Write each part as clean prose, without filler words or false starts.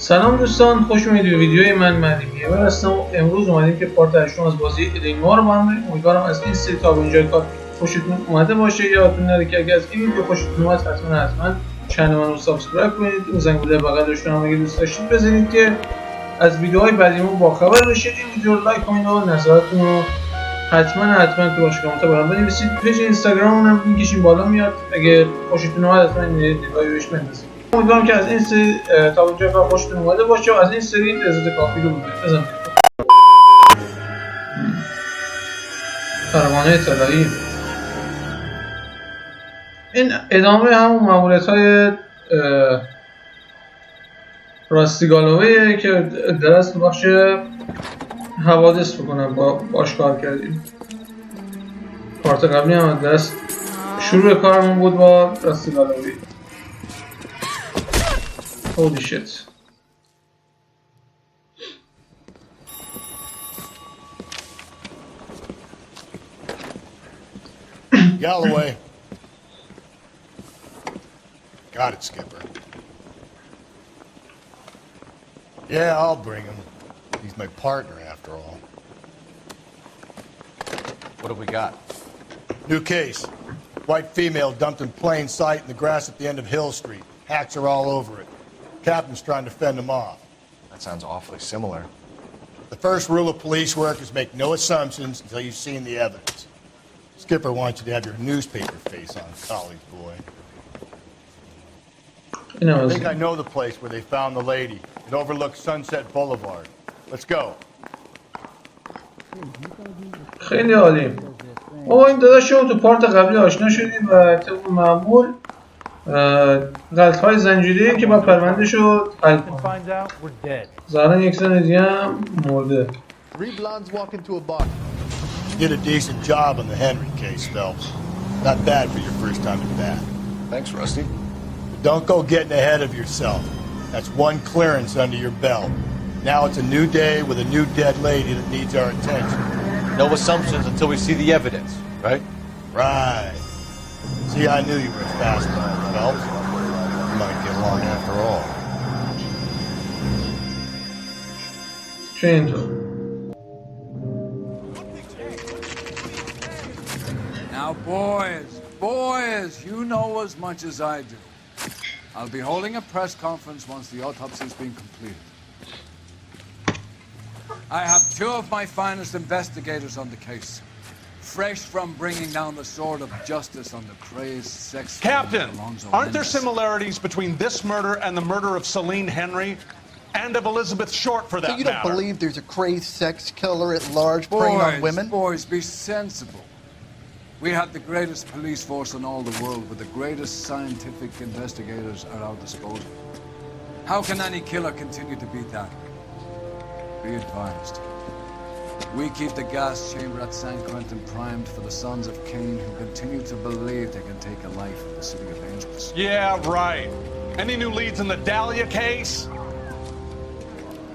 سلام دوستان، خوش اومدید به ویدیوی من بیاد هستم و امروز اومدیم که پارت 8 از بازی نوار رو با هم بریم. امیدوارم از این سری تا به اینجای کار خوشتون اومده باشه. یادتون نره که اگه از این ویدیو خوشتون اومد حتما کانال من رو سابسکرایب کنید، اون زنگوله بغلش رو هم اگه دوست داشتید بزنید که از ویدیوهای بعدیمون باخبر بشید. این ویدیو رو لایک کنید و نظراتتون رو حتما تو باش کامنت برام بنویسید. پیج اینستاگراممون هم لینکش این بالا میاد، اگه خوشتون اومد حتما نگاهی بهش بندازید. امیدوارم که از این سری تا اونجا کار خوشتون اومده باشه و از این سری لذت کافی رو ببرید. پروانه اطلاعی این ادامه همون ماموریت‌های راستیگالویه که درست تو بخش حوادث بکنم باش کار کردیم. پارت قبلی هم درست شروع کارمون بود با راستیگالوی. Holy shit. Galloway. Got it, Skipper. Yeah, I'll bring him. He's my partner, after all. What have we got? New case. White female dumped in plain sight in the grass at the end of Hill Street. Hacks are all over it. Captain's trying to fend him off. That sounds awfully similar. The first rule of police work is make no assumptions until you've seen the evidence. Skipper wants you to have your newspaper face on, college boy. I think I know the place where they found the lady. It overlooks Sunset Boulevard. Let's go. خیلی عالی. ما این داداشو تو پارت قبلی آشنا شدیم و طبق معمول غلط‌های زنجیره‌ای که با پروندهش رو حل کنیم. ظاهراً یک زن دیگه هم مرده. Did a decent job on the Henry case, Phelps. Not bad for your first time at that. Thanks, Rusty. But don't go getting ahead of yourself. That's one clearance under your belt. Now it's a new day with a new dead lady that needs our attention. No assumptions until we see the evidence, right? Right. See, I knew you were a fast man, Phelps. You might get along after all. Now, boys, you know as much as I do. I'll be holding a press conference once the autopsy's been completed. I have two of my finest investigators on the case. Fresh from bringing down the sword of justice on the crazed sex... Captain, aren't there similarities between this murder and the murder of Celine Henry and of Elizabeth Short, for that matter? So you don't believe there's a crazed sex killer at large preying on women? Boys, be sensible. We have the greatest police force in all the world with the greatest scientific investigators at our disposal. How can any killer continue to beat that? Be advised. We keep the gas chamber at San Quentin primed for the sons of Cain who continue to believe they can take a life in the city of angels. Yeah, right. Any new leads in the Dahlia case?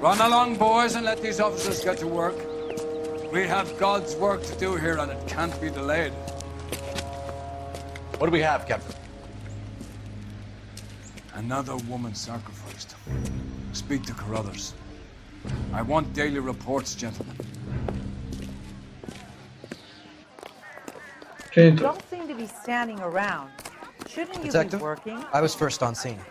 Run along, boys, and let these officers get to work. We have God's work to do here, and it can't be delayed. What do we have, Captain? Another woman sacrificed. Speak to Carruthers. I want daily reports, gentlemen. You don't seem to be standing around. Shouldn't you Detective? be working? I was first on scene.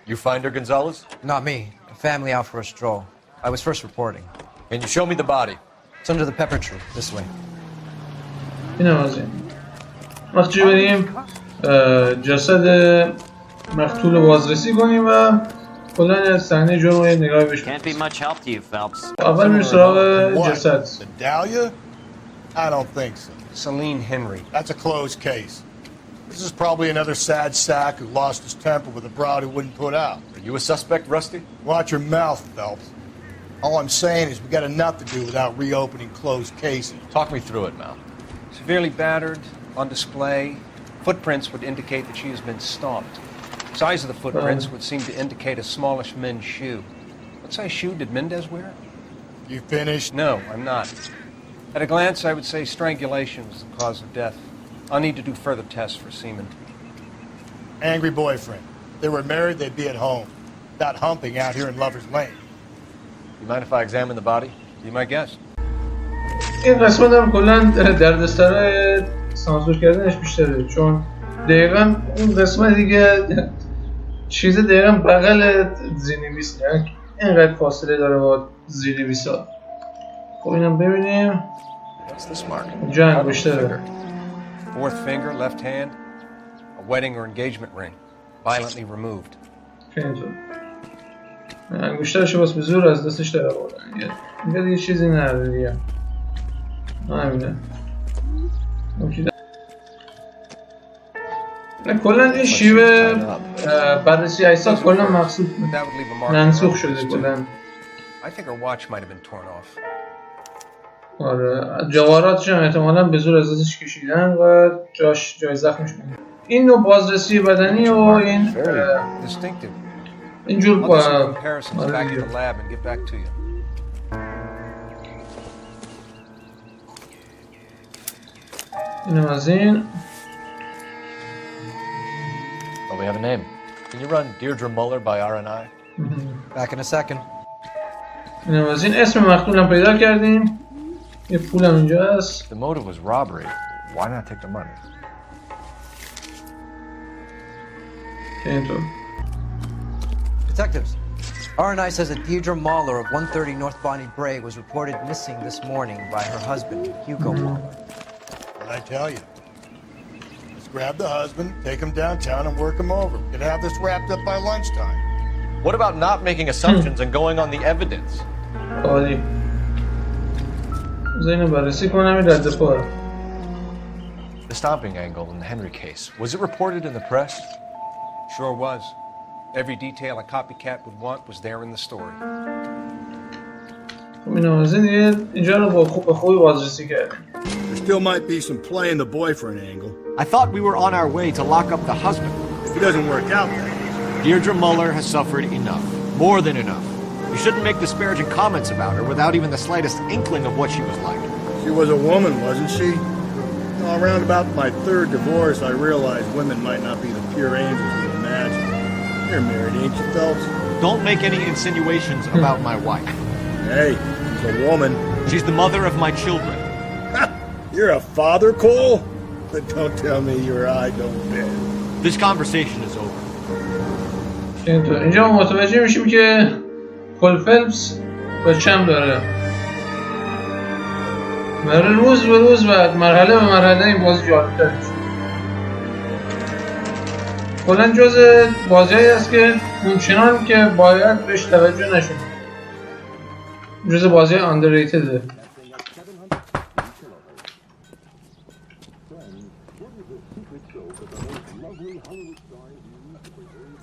You find her, Gonzalez? Not me. A family out for a stroll. I was first reporting. Can you show me the body? It's under the pepper tree. This way. وقتی بریم جسد مقتول رو بازرسی کنیم و کلاً از صحنه جرم رو نگاهی بشیم. Can't be much help to you, Phelps. اول میریم سراغ جسد. The Dahlia? I don't think so. Celine Henry. That's a closed case. This is probably another sad sack who lost his temper with a broad who wouldn't put out. Are you a suspect, Rusty? Watch your mouth, Phelps. All I'm saying is we got enough to do without reopening closed cases. Talk me through it, Mal. Severely battered, on display. Footprints would indicate that she has been stomped. Size of the footprints would seem to indicate a smallish men's shoe. What size shoe did Mendez wear? You finished? No, I'm not. At a glance, I would say strangulation was the cause of death. I'll need to do further tests for semen. Angry boyfriend. If they were married, they'd be at home. that humping out here in Lover's Lane. You mind if I examine the body? Be my guest. این قسمت هم کلا دردسرای سانسور کردنش بیشتره، چون دقیقا اون قسمت دیگه چیز دقیقا بغل زیرنویس، یعنی اینقدر فاصله داره با زیرنویسا. خب اینم ببینیم. اینجا انگشته داره. Fourth finger, left hand, a wedding or engagement ring, violently removed. اینطور انگشترش باز به زور از دستش در آوردن. اینجا دیگه چیزی نداره دیگه. همینه. کلا این شیوه بررسی اجساد کلا منسوخ شده کلا. I think her watch might have been torn off. آره جواهراتش هم احتمالاً به زور از دستش کشیدن و جای زخمش کنن. این نوع بازرسی بدنی و این اینجور اینم از این. Well, we have a name. Can you run Deirdre Muller by RNI? Back in a second. اینم از این. اسم مقتولم پیدا کردیم. یه پولم اینجا هست. The motive was robbery. Why not take the money? اینطور. Detectives, RNI says that Deirdre Mahler of 130 North Bonnie Bray was reported missing this morning by her husband, Hugo Mahler. What'd I tell you? Let's grab the husband, take him downtown, and work him over. Could have this wrapped up by lunchtime. What about not making assumptions and going on the evidence? عالی. اینو بررسی کنم این رد پا. The stomping angle in the Henry case, was it reported in the press? Sure was. Every detail a copycat would want was there in the story. اینجا رو با خوبی بازرسی کردیم. There still might be some play in the boyfriend angle. I thought we were on our way to lock up the husband. If it doesn't work out then. Deirdre Muller has suffered enough. More than enough. You shouldn't make disparaging comments about her without even the slightest inkling of what she was like. She was a woman, wasn't she? Around about my third divorce, I realized women might not be the pure angels we imagine. You're married, ain't you, Phelps? Don't make any insinuations about my wife. Hey, she's a woman. She's the mother of my children. You're a father, Cole? But don't tell me your eye don't bend. This conversation is over. اینجا متوجه میشیم که کل فلپس با چم داره. برای روز به روز و مرحله به مرحله این بازی جالب‌تر میشه. کلا جز بازی‌هایی است که اونچنان که باید بهش توجه نشه. جز بازی underratedه.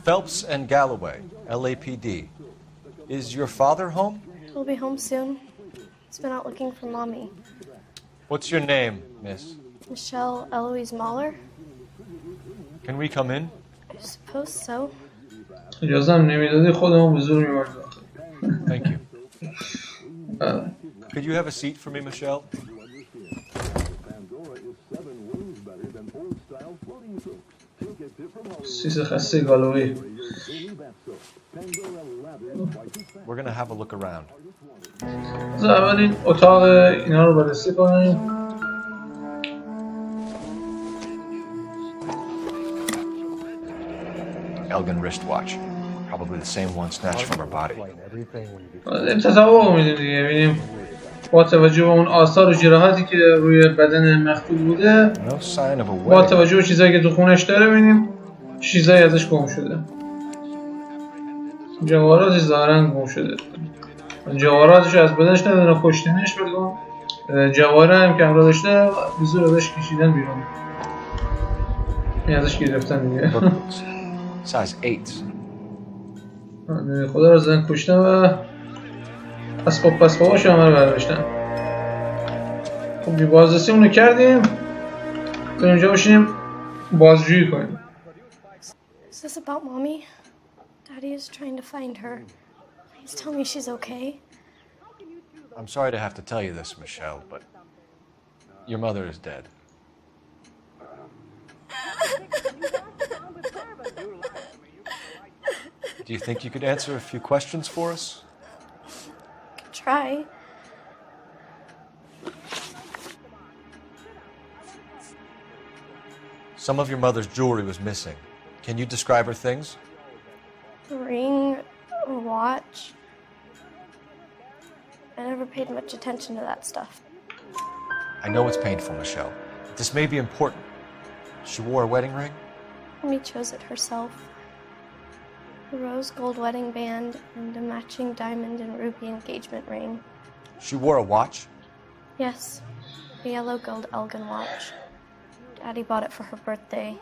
Phelps and Galloway, LAPD. Is your father home? He'll be home soon. He's been out looking for Mommy. What's your name, miss? Michelle Eloise Mahler? Can we come in? I suppose so. اجازه هم نمیدادی خودمون به زور می‌بردیم. Thank you. Could you have a seat for me, Michelle? سیس خسته گالوی. We're gonna have a look around. اول این اتاق اینا رو بررسی کنیم. Elgin wristwatch. Probably the same one snatched from her body. تصور می‌دیم دیگه. ببینیم با توجه به اون آثار و جراحاتی که روی بدن مقتول بوده، با توجه به چیزایی که تو خونش داره ببینیم چیزایی ازش گم شده. جواهراتش ظاهراً گم شده. جواهراتش از بدنش نداره، کشتنش بگم. جواهر هم که همراه داشته به زور ازش کشیدن بیرون. این ازش گرفتن دیگه. Size 8. خدا رو زن کشتن و پس باباش رو همه برداشتن. خب بازرسی اونو کردیم. بریم اینجا باشیم بازجویی کنیم. Is this about Mommy? Daddy is trying to find her. Please tell me she's okay. I'm sorry to have to tell you this, Michelle, but your mother is dead. Do you think you could answer a few questions for us? Could try. Some of your mother's jewelry was missing. Can you describe her things? A ring, a watch. I never paid much attention to that stuff. I know it's painful, Michelle. But this may be important. She wore a wedding ring? Mommy chose it herself. A rose gold wedding band and a matching diamond and ruby engagement ring. She wore a watch? Yes, a yellow gold Elgin watch. Daddy bought it for her birthday.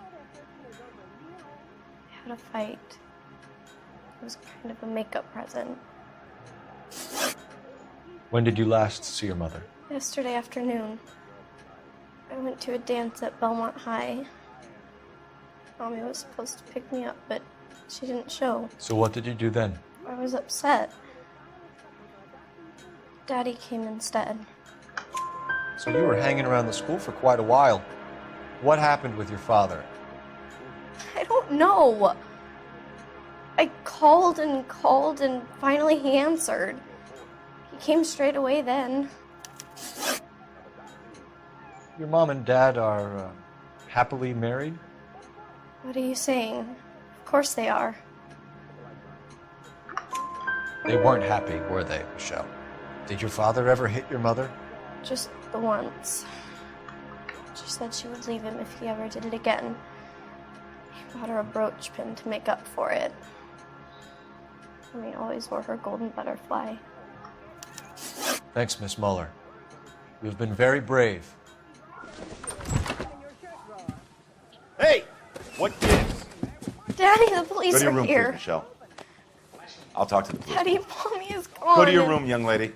We had a fight. It was kind of a makeup present. When did you last see your mother? Yesterday afternoon. I went to a dance at Belmont High. Mommy was supposed to pick me up, but she didn't show. So what did you do then? I was upset. Daddy came instead. So you were hanging around the school for quite a while. What happened with your father? I don't know. I called and finally he answered. He came straight away then. Your mom and dad are happily married? What are you saying? Of course they are. They weren't happy, were they, Michelle? Did your father ever hit your mother? Just the once. She said she would leave him if he ever did it again. He bought her a brooch pin to make up for it. Mommy always wore her golden butterfly. Thanks, Miss Muller. You've been very brave. Hey! What gives? Daddy, the police Go to your are room, here. please, Michelle. I'll talk to the police. Daddy, Mommy is gone. Go to your room, young lady.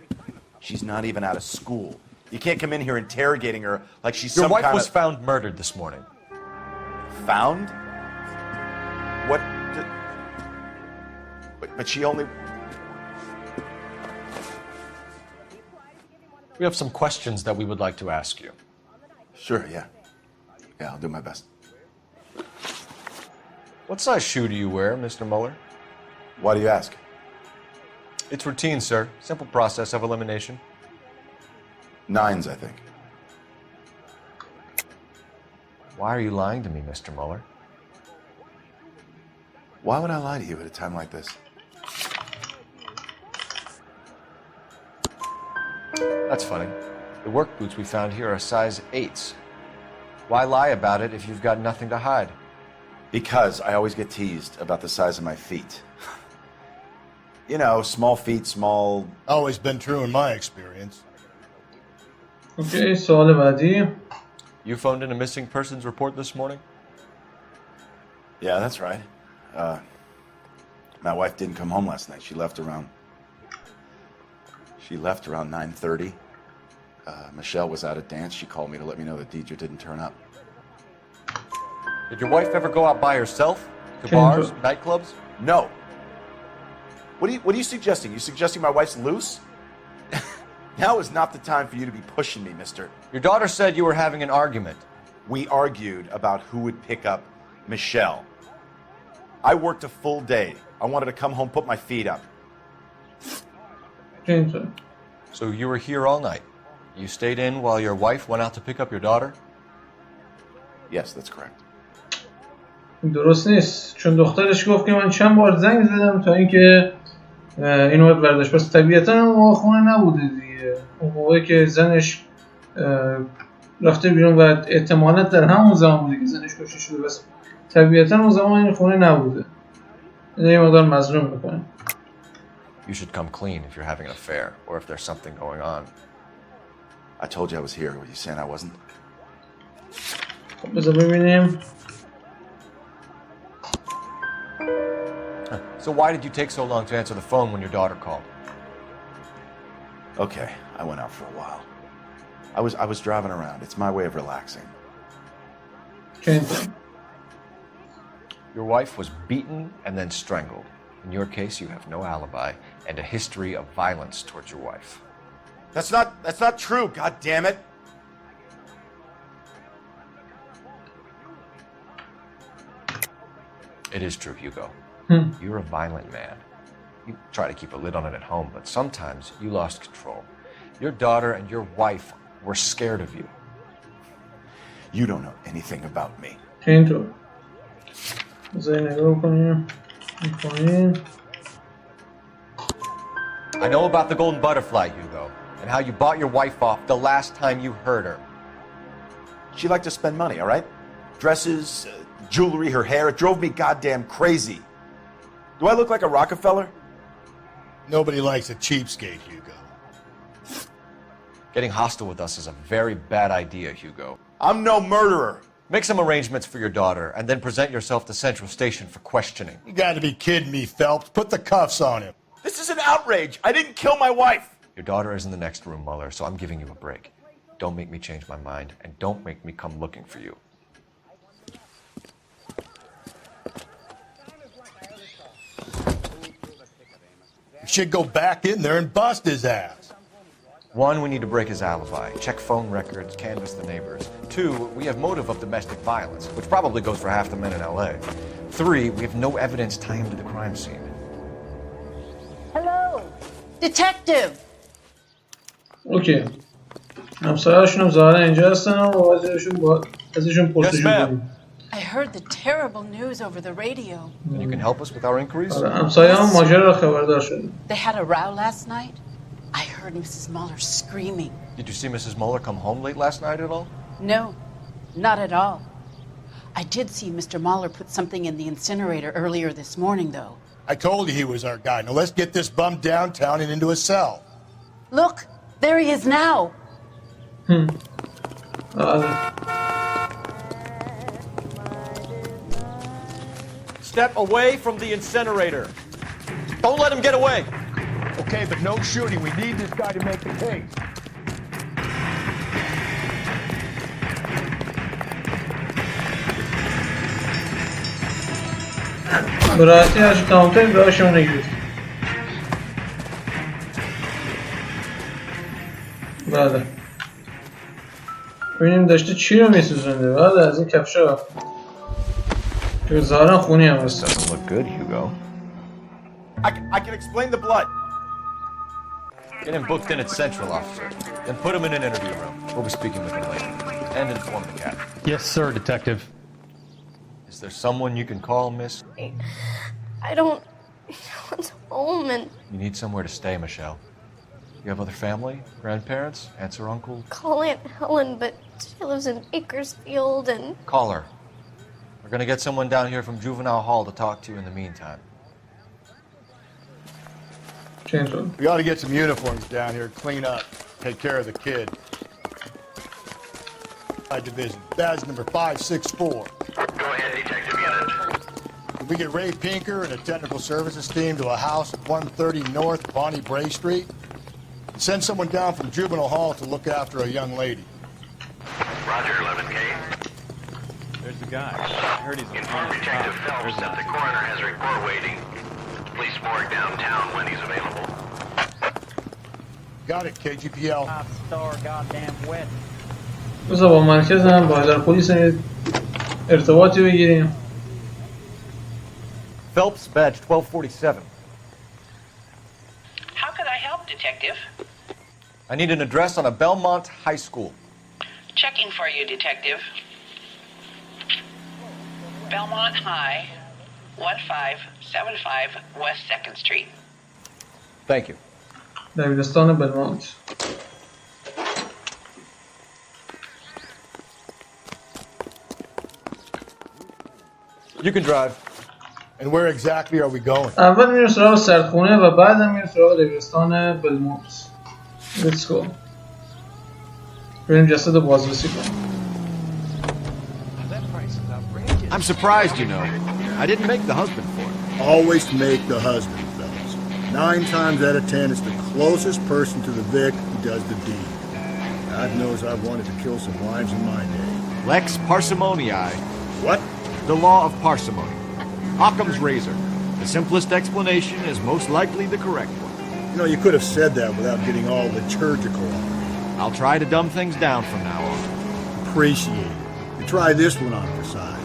She's not even out of school. You can't come in here interrogating her like she's Your some wife kind was of... found murdered this morning. Found? What? But she only... We have some questions that we would like to ask you. Sure, yeah. Yeah, I'll do my best. What size shoe do you wear, Mr. Muller? Why do you ask? It's routine, sir. Simple process of elimination. 9s, I think. Why are you lying to me, Mr. Muller? Why would I lie to you at a time like this? That's funny. The work boots we found here are size 8s. Why lie about it if you've got nothing to hide? Because I always get teased about the size of my feet. You know, small feet, small... Always been true in my experience. Okay, سوال بعدی. You phoned in a missing persons report this morning? Yeah, that's right. My wife didn't come home last night. She left around 9:30. Michelle was out at dance. She called me to let me know that Deidre didn't turn up. Did your wife ever go out by herself? To bars, nightclubs? No. What are you suggesting? You suggesting my wife's loose? Now is not the time for you to be pushing me, mister. Your daughter said you were having an argument. We argued about who would pick up Michelle. I worked a full day. I wanted to come home, put my feet up. So you were here all night? You stayed in while your wife went out to pick up your daughter? Yes, that's correct. درست نیست چون دخترش گفت که من چند بار زنگ زدم تا اینکه اینو باید برداشت. پس طبیعتا اون خونه نبوده دیگه. اون موقعی که زنش رفته بیرون و احتمالاً در همون زمان بوده که زنش کشته شده. بس طبیعتا اون زمان این خونه نبوده. اینو یه مقدار مظلوم میکنه. You should come clean if you're having an affair or if there's something going on. I told you I was here. Were you saying I wasn't? خب بذار ببینیم. So why did you take so long to answer the phone when your daughter called? Okay, I went out for a while. I was driving around. It's my way of relaxing. Your wife was beaten and then strangled. In your case, you have no alibi and a history of violence towards your wife. That's not true, god damn it. It is true, Hugo. You're a violent man. You try to keep a lid on it at home, but sometimes you lost control. Your daughter and your wife were scared of you. You don't know anything about me. اینطور بذاری نگاه کنیم میکنیم. I know about the golden butterfly, Hugo, and how you bought your wife off the last time you heard her. She liked to spend money, all right? Dresses, jewelry, her hair. It drove me goddamn crazy. Do I look like a Rockefeller? Nobody likes a cheapskate, Hugo. Getting hostile with us is a very bad idea, Hugo. I'm no murderer. Make some arrangements for your daughter, and then present yourself to Central Station for questioning. You gotta be kidding me, Phelps. Put the cuffs on him. This is an outrage. I didn't kill my wife. Your daughter is in the next room, Mueller, so I'm giving you a break. Don't make me change my mind, and don't make me come looking for you. We should go back in there and bust his ass. One, we need to break his alibi, check phone records, canvass the neighbors. Two, we have motive of domestic violence, which probably goes for half the men in LA. Three, we have no evidence tying him to the crime scene. Hello, detective. اوکی همسایه‌شون هم ظاهرا اینجا هستن و ازشون پرسجو کنیم. I heard the terrible news over the radio. And you can help us with our inquiries? همسایه هم ماجرا را خبردار شد. They had a row last night. I heard Mrs. Mueller screaming. Did you see Mrs. Mueller come home late last night at all? No, not at all. I did see Mr. Mueller put something in the incinerator earlier this morning, though. I told you he was our guy. Now let's get this bum downtown and into a cell. Look, there he is now. Step away from the incinerator. Don't let him get away. Okay, but no shooting. We need this guy to make the case. براحتی هرچی تمام کنیم راهشون نگیرید. بله ببینیم داشته چی رو میسوزنده. بله از این کفشا که ظاهرا خونی هم هست. Doesn't look good, Hugo. I can explain the blood. Get him booked in at Central, officer. Then put him in an interview room. We'll be speaking with him later. And inform the captain. Yes, sir, detective. Is there someone you can call, miss? I don't want home and... You need somewhere to stay, Michelle. You have other family? Grandparents? Aunts or uncles? Call Aunt Helen, but she lives in Bakersfield and... Call her. We're gonna get someone down here from Juvenile Hall to talk to you in the meantime. We ought to get some uniforms down here, clean up, take care of the kid. Division, badge number 564. Go ahead, detective unit. Can we get Ray Pinker and a technical services team to a house at 130 North Bonnie Bray Street? Send someone down from Juvenile Hall to look after a young lady. Roger, 11K. There's the guy. I heard he's Inform Detective Phelps that the coroner has a report waiting. Police morgue downtown when he's available. Got it, KGPL. Star goddamn wet. بذار با مرکز هم با اداره پلیس ارتباطی بگیریم. Phelps, badge 1247. How could I help, detective? I need an address on a Belmont high school. Checking for you, detective. Belmont High, 1575 West 2nd Street. Thank you. دبیرستان بلمونت. You can drive. And where exactly are we going? اول میریم سراغ سردخونه و بعد هم میریم سراغ دبیرستان بلمونت. Let's go. بریم جسد رو بازرسی کنیم. I'm surprised, you know. I didn't make the husband for it. Always make the husband, fellas. 9 times out of 10, it's the closest person to the Vic who does the deed. God knows I've wanted to kill some wives in my day. Lex parsimoniae. What? The law of parsimony. Occam's razor. The simplest explanation is most likely the correct one. You know, you could have said that without getting all liturgical on me. I'll try to dumb things down from now on. Appreciate it. You try this one on for size.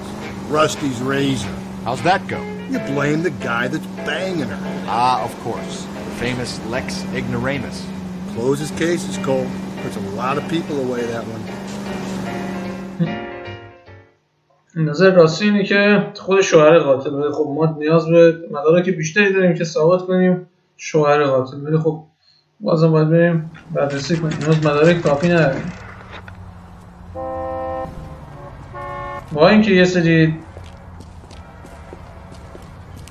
Rusty's razor. How's that go? You blame the guy that's banging her. Ah, of course. The famous Lex Ignoramus. Closes cases, Cole. Puts a lot of people away, that one. نظر راستی اینه که خود شوهر قاتل، ولی خب ما نیاز به مدارک بیشتری داریم که ثابت کنیم شوهر قاتل، ولی خب بازم باید بریم بررسی کنیم، نیاز مدارک کافی نداریم. با اینکه یه سری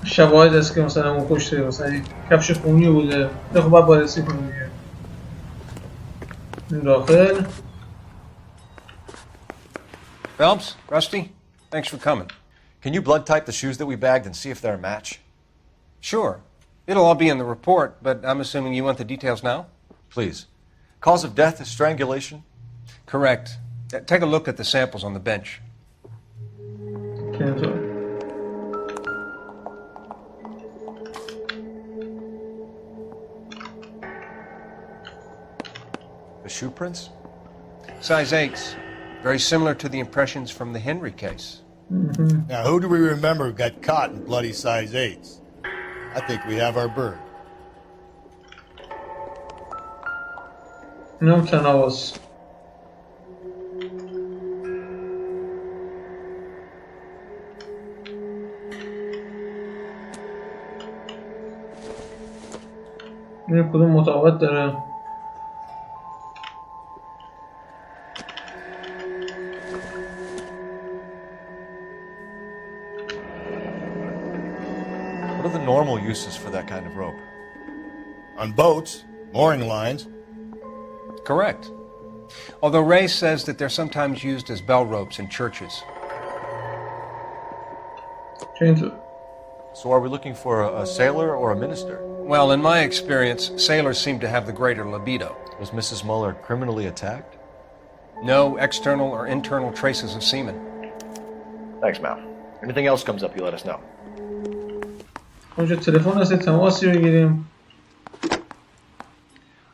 شواهد هست که مثلا اون کشته مثلا کفش خونی بوده، خب باید بررسی کنیم دیگه. این داخل Phelps, Rusty, thanks for coming. Can you blood type the shoes that we bagged and see if they're a match? Sure. It'll all be in the report, but I'm assuming you want the details now? Please. Cause of death is strangulation? Correct. Take a look at the samples on the bench. The shoe prints? Size 8s. Very similar to the impressions from the Henry case. Now, who do we remember got caught in bloody size 8s? I think we have our bird. No تناوز. این کدوم مطابقت داره؟ What are the normal uses for that kind of rope? On boats, mooring lines. Correct. Although Ray says that they're sometimes used as bell ropes in churches. So are we looking for a sailor or a minister? Well, in my experience, sailors seem to have the greater libido. Was Mrs. Muller criminally attacked? No external or internal traces of semen. Thanks, Mal. Anything else comes up, you let us know. اونجا تلفن هست تماسی بگیریم.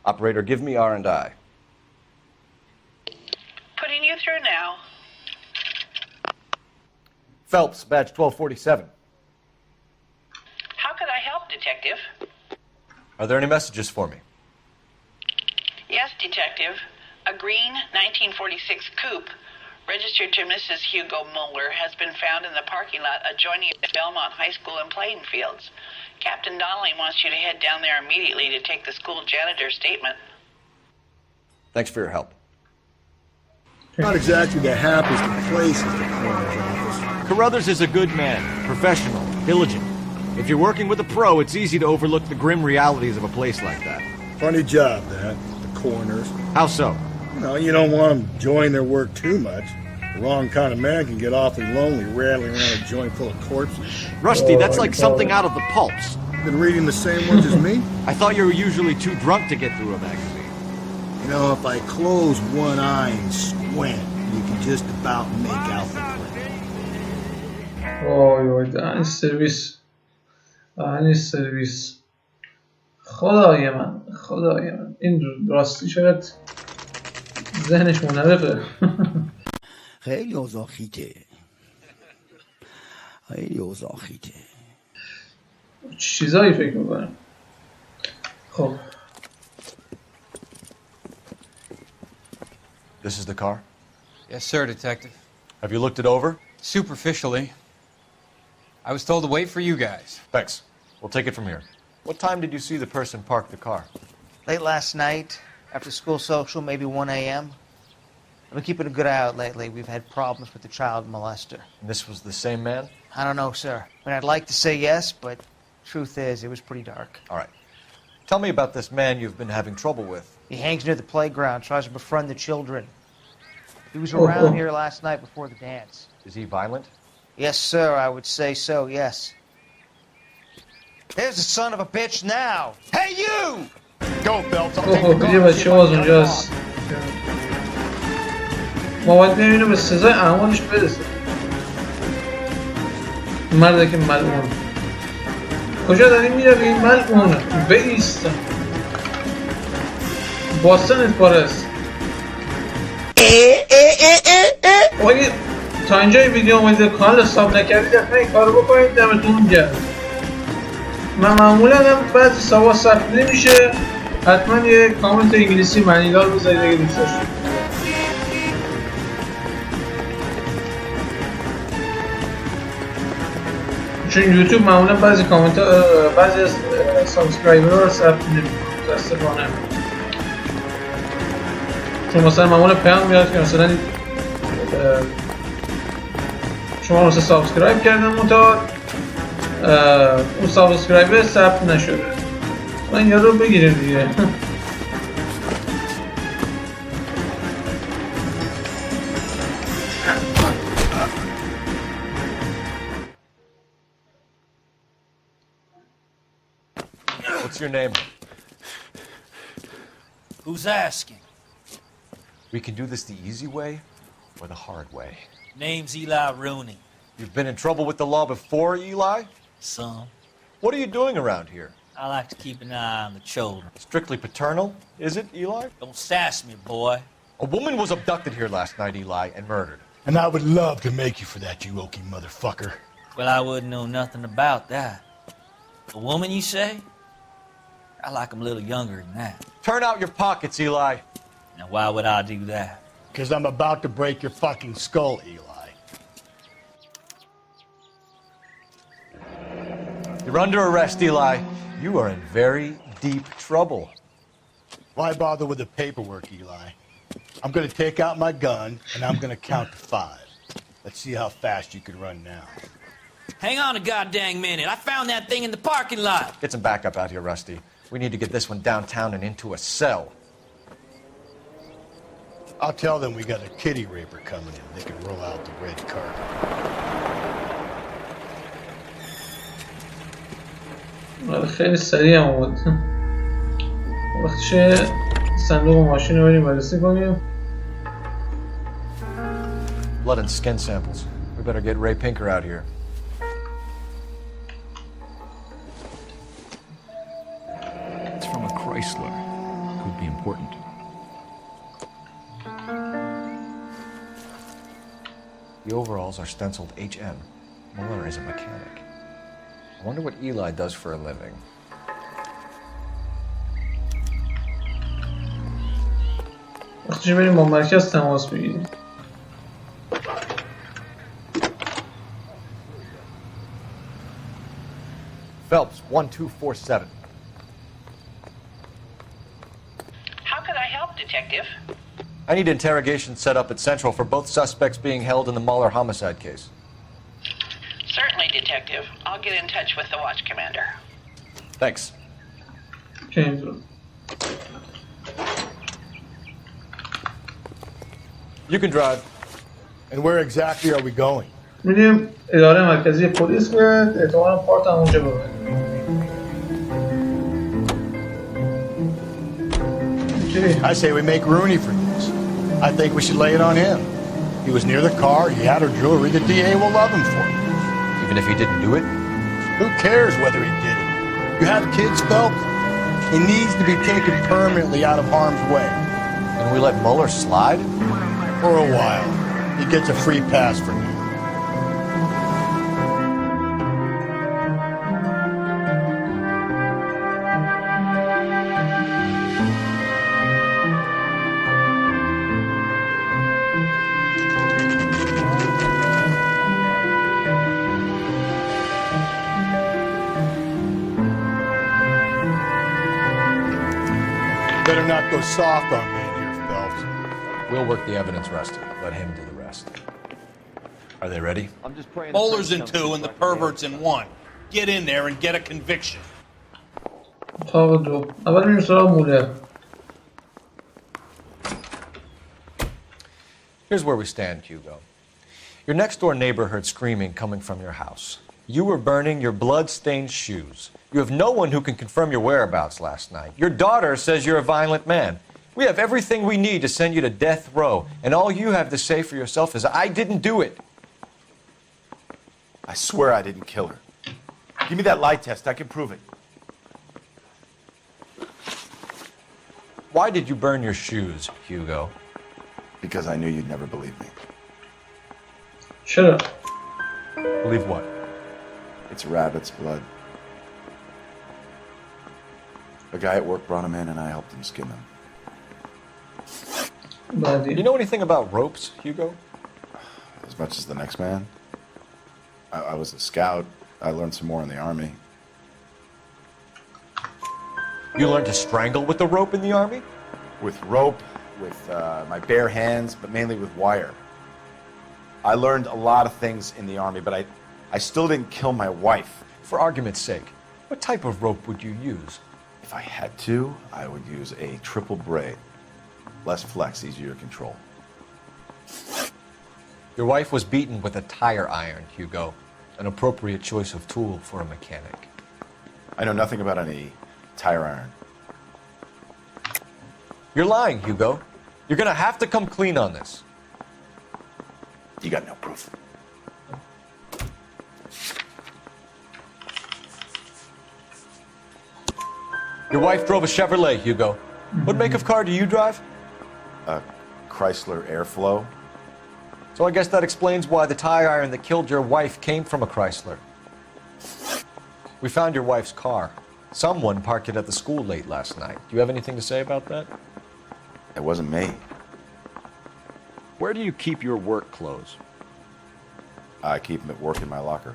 Operator, give me R&I. Putting you through now. Phelps, badge 1247. How could I help, Detective? Are there any messages for me? Yes, Detective. A green 1946 coupe registered to Mrs. Hugo Muller has been found in the parking lot adjoining the Belmont High School and playing fields. Captain Donnelly wants you to head down there immediately to take the school janitor's statement. Thanks for your help. Not exactly the happiest of places, the coroner's office. Carruthers is a good man, professional, diligent. If you're working with a pro, it's easy to overlook the grim realities of a place like that. Funny job, that, the coroner's. How so? No, you don't want them enjoying their work too much. The wrong kind of man can get awfully lonely rattling around a joint full of corpses. Rusty, that's like something out of the pulps. Been reading the same words as me? I thought you were usually too drunk to get through a magazine. You know, if I close one eye and squint, you can just about make out the print. وای دهن سرویس. دهن سرویس. خدای من. این راستی شاید ذهنش منحرفه. خیلی اوضاع خیته. چیزایی فکر میکنم. خب. This is the car? Yes, sir, Detective. Have you looked it over? Superficially. I was told to wait for you guys. Thanks. We'll take it from here. What time did you see the person park the car? Late last night, after school social, maybe 1 a.m. I've been keeping a good eye out lately. We've had problems with the child molester. And this was the same man? I don't know, sir. I mean, I'd like to say yes, but truth is, it was pretty dark. All right. Tell me about this man you've been having trouble with. He hangs near the playground, tries to befriend the children. He was around here last night before the dance. Is he violent? Yes, sir, I would say so, yes. There's the son of a bitch now. Hey, you! Go, Phelps. I'll take the دیگه بچه باز اونجاست. ما باید بریم اینو به سزای اعمالش برسه. مرده که ملعون. کجا داریم میره این ملعون؟ بایست. باستنت پارست. آقای تا اینجای ویدیو اومدید کانال ساب نکردید حتما این کارو بکنید. دمتون گرم. من معمولا هم بعضی سابا ثبت نمیشه، حتما یه کامنت انگلیسی معنیدار بذارید اگه دوست داشتید. چون یوتیوب معمولا بعضی کامنت بعضی از سابسکرایبرها رو ثبت نمیکنه متاسفانه. چون مثلا معمولا پیام میاد که مثلا شما مثلا سابسکرایب کردن منتها اون سابسکرایبر ثبت نشده. من یارو رو بگیریم دیگه. What's your name? Who's asking? We can do this the easy way or the hard way. Name's Eli Rooney. You've been in trouble with the law before, Eli? Some. What are you doing around here? I like to keep an eye on the children. Strictly paternal, is it, Eli? Don't sass me, boy. A woman was abducted here last night, Eli, and murdered. And I would love to make you for that, you oaky motherfucker. Well, I wouldn't know nothing about that. A woman, you say? I like 'em a little younger than that. Turn out your pockets, Eli. Now, why would I do that? Because I'm about to break your fucking skull, Eli. You're under arrest, Eli. You are in very deep trouble. Why bother with the paperwork, Eli? I'm gonna take out my gun, and I'm gonna count to 5. Let's see how fast you can run now. Hang on a goddamn minute. I found that thing in the parking lot. Get some backup out here, Rusty. We need to get this one downtown and into a cell. I'll tell them we got a kitty raper coming in. They can roll out the red carpet. خیلی سریع هم اومد. وقتشه صندوق ماشین رو بریم بررسی کنیم. Blood and skin samples. We better get Ray Pinker out here. It's from a Chrysler. Could be important. The overalls are stenciled HM. Muller is a mechanic. I wonder what Eli does for a living. وقتشه بریم با مرکز تماس بگیریم. Phelps, 1247. How could I help, Detective? I need interrogation set up at Central for both suspects being held in the Muller homicide case. Certainly, Detective. I'll get in touch with the watch commander. Thanks. Okay. You can drive. And where exactly are we going? میریم اداره مرکزی پلیس که احتمالاً پارت هم اونجا ببریم. I say we make Rooney for this. I think we should lay it on him. He was near the car, he had her jewelry, the DA will love him for it. Even if he didn't do it? Who cares whether he did it? You have kids, Phelps? He needs to be taken permanently out of harm's way. And we let Muller slide? For a while. He gets a free pass from you. Better not go soft on me here, Phelps. We'll work the evidence, Rusty. Let him do the rest. Are they ready? I'm just praying. Bowler's in 2 and the pervert's in 1. Get in there and get a conviction. اتاق دو. اول میریم سراغ مولر. Here's where we stand, Hugo. Your next-door neighbor heard screaming coming from your house. You were burning your blood-stained shoes. You have no one who can confirm your whereabouts last night. Your daughter says you're a violent man. We have everything we need to send you to death row, and all you have to say for yourself is, I didn't do it. I swear I didn't kill her. Give me that lie test. I can prove it. Why did you burn your shoes, Hugo? Because I knew you'd never believe me. چرا؟ Believe what? It's rabbit's blood. A guy at work brought him in and I helped him skin them. You know anything about ropes, Hugo? As much as the next man. I was a scout. I learned some more in the army. You learned to strangle with the rope in the army? With rope, with my bare hands, but mainly with wire. I learned a lot of things in the army, but I still didn't kill my wife. For argument's sake, what type of rope would you use? If I had to, I would use a triple braid. Less flex, easier to control. Your wife was beaten with a tire iron, Hugo. An appropriate choice of tool for a mechanic. I know nothing about any tire iron. You're lying, Hugo. You're gonna have to come clean on this. You got no proof. Your wife drove a Chevrolet, Hugo. What make of car do you drive? A Chrysler Airflow. So I guess that explains why the tire iron that killed your wife came from a Chrysler. We found your wife's car. Someone parked it at the school late last night. Do you have anything to say about that? It wasn't me. Where do you keep your work clothes? I keep them at work in my locker.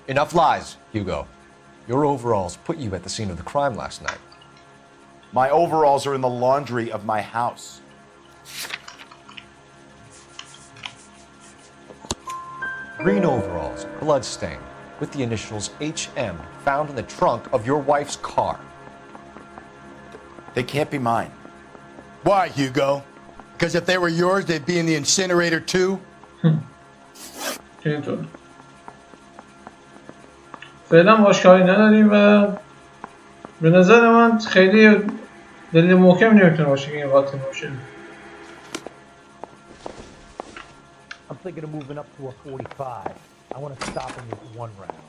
Enough lies, Hugo. Your overalls put you at the scene of the crime last night. My overalls are in the laundry of my house. Green overalls, bloodstained, with the initials HM found in the trunk of your wife's car. They can't be mine. Why, Hugo? Because if they were yours, they'd be in the incinerator too? اینطور. فعلا باش کاری نداریم و به نظر من خیلی دلیل محکم نمیتونه باشه که این قاتل باشه. I'm thinking of moving up to a 45. I want to stop him with one round.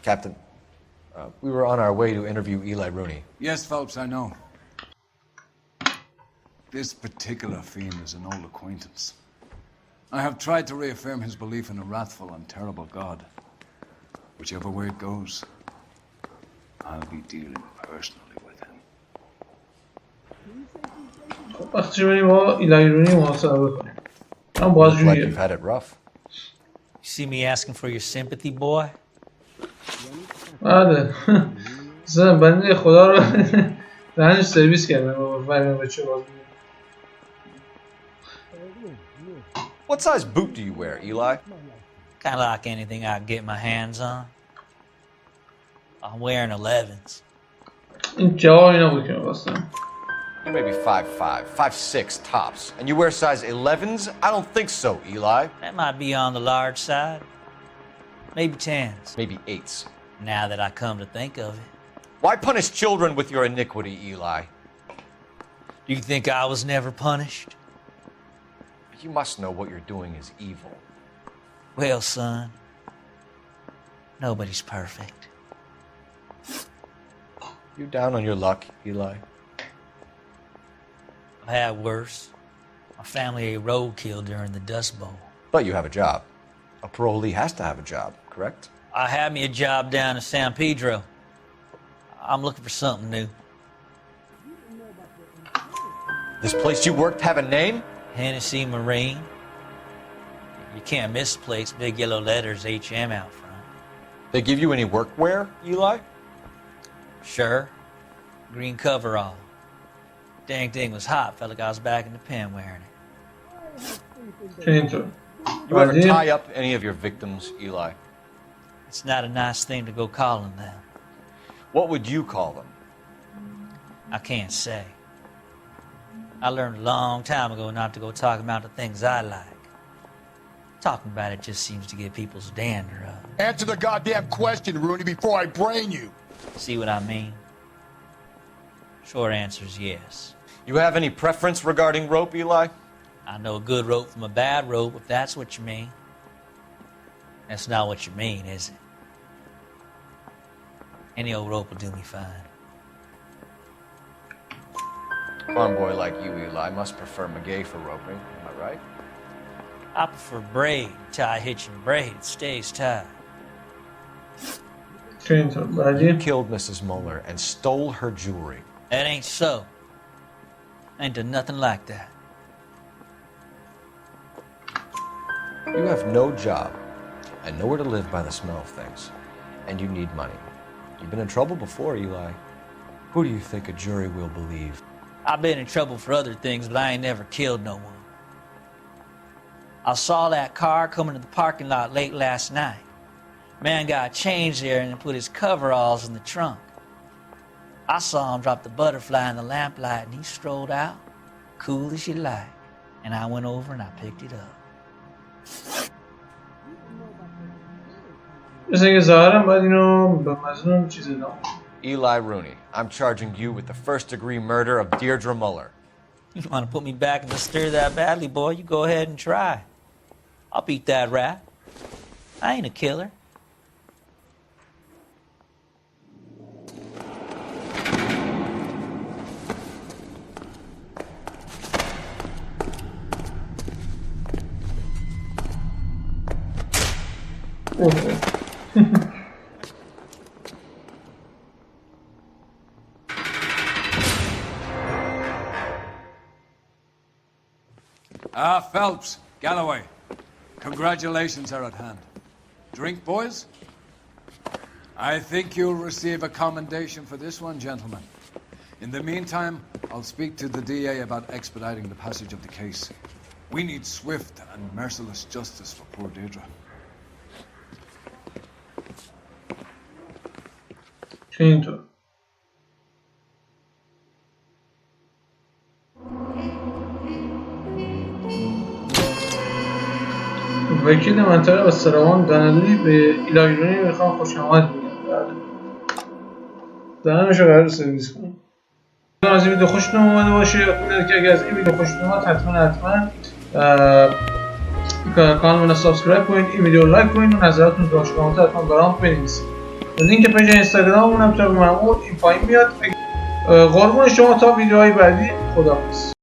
Captain, we were on our way to interview Eli Rooney. Yes, Phelps, I know. This particular fiend is an old acquaintance. I have tried to reaffirm his belief in a wrathful and terrible God. Whichever way it goes, I'll be dealing personally with him. وقتی بریم با ایلای رونی محاسبه کنیم. من Looks like بازجویی. you've had it rough. You see me asking for your sympathy, boy? بله. مثلا بنده خدا رو دهنش سرویس کردن با فرمی بچه بازجویی. What size boot do you wear, Eli? Kind of like anything I can get my hands on. I'm wearing 11s. این جوابی نبود که می‌خواستم. You may be 5'5", 5'6" tops, and you wear size 11s? I don't think so, Eli. That might be on the large side. Maybe 10s. Maybe 8s. Now that I come to think of it. Why punish children with your iniquity, Eli? Do you think I was never punished? You must know what you're doing is evil. Well, son, nobody's perfect. You down on your luck, Eli? I've had worse. My family ate roadkill during the Dust Bowl. But you have a job. A parolee has to have a job, correct? I had me a job down in San Pedro. I'm looking for something new. This place you worked have a name? Hennessy Marine. You can't misplace big yellow letters HM out front. They give you any workwear, Eli? Sure. Green coverall. Dang thing was hot. Felt like I was back in the pen wearing it. اینطور. You ever tie up any of your victims, Eli? It's not a nice thing to go calling them. What would you call them? I can't say. I learned a long time ago not to go talking about the things I like. Talking about it just seems to get people's dander up. Answer the goddamn question, Rooney, before I brain you. See what I mean? Short answer is yes. You have any preference regarding rope, Eli? I know a good rope from a bad rope, if that's what you mean. That's not what you mean, is it? Any old rope will do me fine. Farm boy like you, Eli, must prefer maguey for roping. Am I right? I prefer braid. Tie hitching braid. It stays tied. You killed Mrs. Muller and stole her jewelry. That ain't so. I ain't done nothing like that. You have no job and nowhere to live by the smell of things. And you need money. You've been in trouble before, Eli. Who do you think a jury will believe? I've been in trouble for other things, but I ain't never killed no one. I saw that car coming to the parking lot late last night. Man got changed there and put his coveralls in the trunk. I saw him drop the butterfly in the lamplight and he strolled out, cool as you like. And I went over and I picked it up. Eli Rooney, I'm charging you with the first-degree murder of Deirdre Muller. You want to put me back in the stir that badly, boy? You go ahead and try. I'll beat that rap. I ain't a killer. Phelps, Galloway, congratulations are at hand. Drink, boys? I think you'll receive a commendation for this one, gentlemen. In the meantime, I'll speak to the DA about expediting the passage of the case. We need swift and merciless justice for poor Deirdre. اینطور وکیل منطقه استراوان دانلوی به ایلای رونی میخوام خوش آمد بگم. دهنشو قرار سرویس کنم. از این ویدیو خوشتون اومده باشه. یادتون نره که اگر از این ویدیو خوشتون اومد حتما کانال رو سابسکرایب کنید، این ویدیو رو لایک کنید و نظراتتون رو در کامنت حتما برامون بنویسید. لینک پیج اینستاگراممون هم طبق معمول این پایین میاد. قربون شما تا ویدیوهای بعدی. خداحافظ.